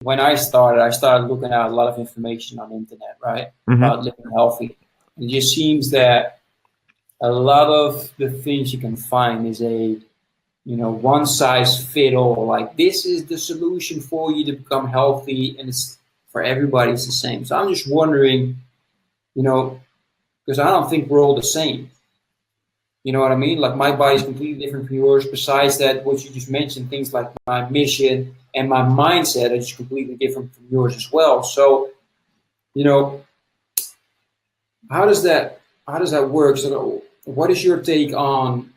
when I started looking at a lot of information on the internet, right, Hmm. about living healthy. It just seems that a lot of the things you can find is one size fit all. Like this is the solution for you to become healthy, and it's for everybody. It's the same. So I'm just wondering, you know, because I don't think we're all the same. You know what I mean? Like my body's completely different from yours. Besides that, what you just mentioned, things like my mission and my mindset are just completely different from yours as well. So, you know, how does that work? So, what is your take on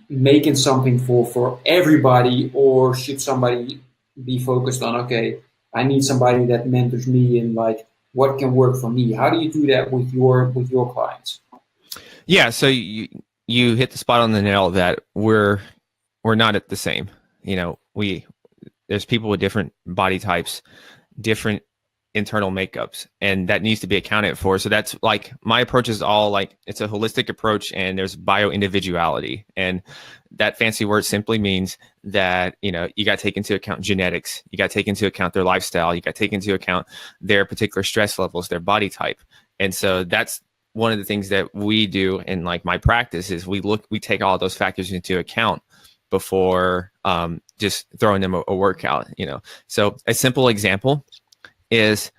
making something for everybody, or should somebody be focused on, okay, I need somebody that mentors me and like what can work for me? How do you do that with your clients? Yeah, so you hit the spot on the nail that we're not at the same. We there's people with different body types, different internal makeups, and that needs to be accounted for. So that's like my approach is all like it's a holistic approach, and there's bio individuality, and that fancy word simply means that you got to take into account genetics, you got to take into account their lifestyle, you got to take into account their particular stress levels, their body type. And so that's one of the things that we do in like my practice is we take all those factors into account before just throwing them a workout. So a simple example is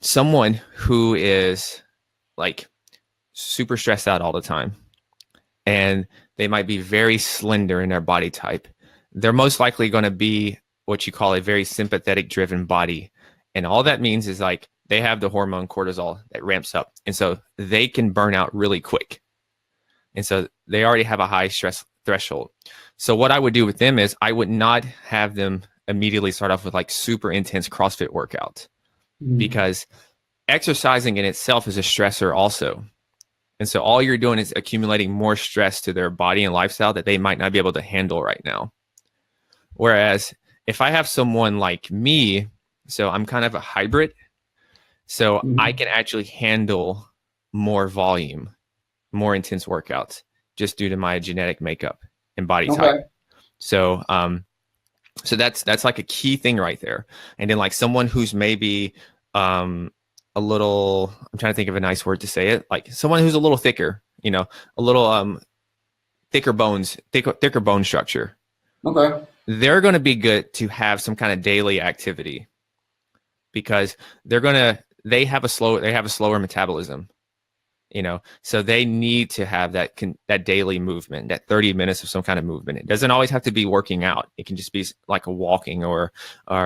someone who is like super stressed out all the time, and they might be very slender in their body type. They're most likely going to be what you call a very sympathetic driven body. And all that means is like they have the hormone cortisol that ramps up. And so they can burn out really quick. And so they already have a high stress threshold. So what I would do with them is I would not have them immediately start off with like super intense CrossFit workouts, because exercising in itself is a stressor also. And so all you're doing is accumulating more stress to their body and lifestyle that they might not be able to handle right now. Whereas if I have someone like me, so I'm kind of a hybrid, so I can actually handle more volume, more intense workouts just due to my genetic makeup and body type. So so that's like a key thing right there. And then like someone who's maybe a little, I'm trying to think of a nice word to say it, like someone who's a little thicker, a little thicker bones, thicker bone structure. Okay. They're going to be good to have some kind of daily activity, because they have a slower metabolism. So they need to have that daily movement, that 30 minutes of some kind of movement. It doesn't always have to be working out. It can just be like a walking or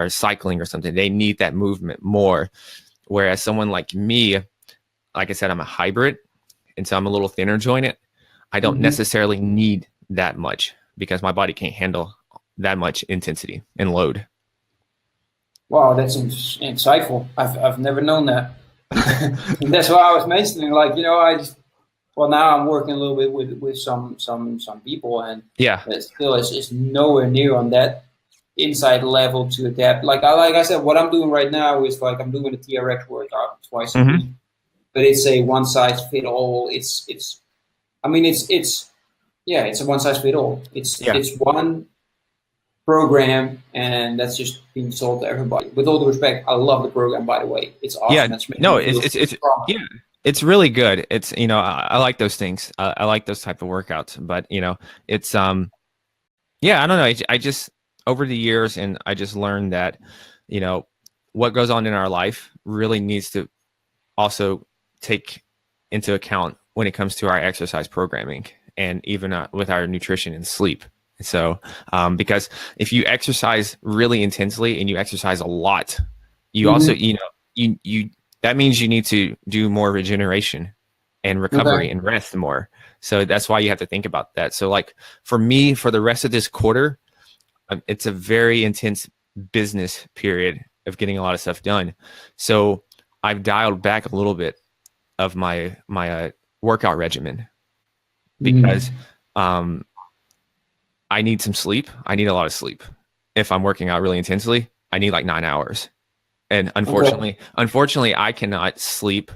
cycling or something. They need that movement more. Whereas someone like me, like I said, I'm a hybrid, and so I'm a little thinner jointed. I don't necessarily need that much because my body can't handle that much intensity and load. Wow, that's insightful. I've never known that. That's why I was mentioning, like, now I'm working a little bit with some people, and Yeah. it still is nowhere near on that inside level to adapt. Like I said, what I'm doing right now is like I'm doing a TRX workout twice a week, but it's a one size fit all. It's a one size fit all. It's one program, and that's just being sold to everybody. With all due respect, I love the program, by the way. It's awesome. Yeah, no, it's really good. It's I like those things. I like those type of workouts, but it's I don't know. I just over the years, and I just learned that what goes on in our life really needs to also take into account when it comes to our exercise programming, and even with our nutrition and sleep. So, because if you exercise really intensely and you exercise a lot, you also, you that means you need to do more regeneration and recovery and rest more. So that's why you have to think about that. So like for me, for the rest of this quarter, it's a very intense business period of getting a lot of stuff done. So I've dialed back a little bit of my workout regimen, because I need some sleep. I need a lot of sleep. If I'm working out really intensely, I need like 9 hours. And unfortunately, I cannot sleep.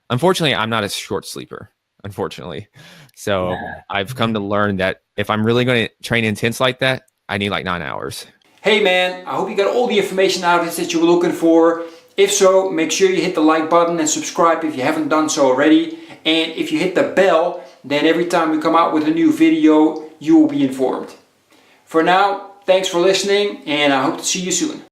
Unfortunately, I'm not a short sleeper, unfortunately. So I've come to learn that if I'm really going to train intense like that, I need like 9 hours. Hey man, I hope you got all the information out of this that you were looking for. If so, make sure you hit the like button and subscribe if you haven't done so already. And if you hit the bell, then every time we come out with a new video, you will be informed. For now, thanks for listening, and I hope to see you soon.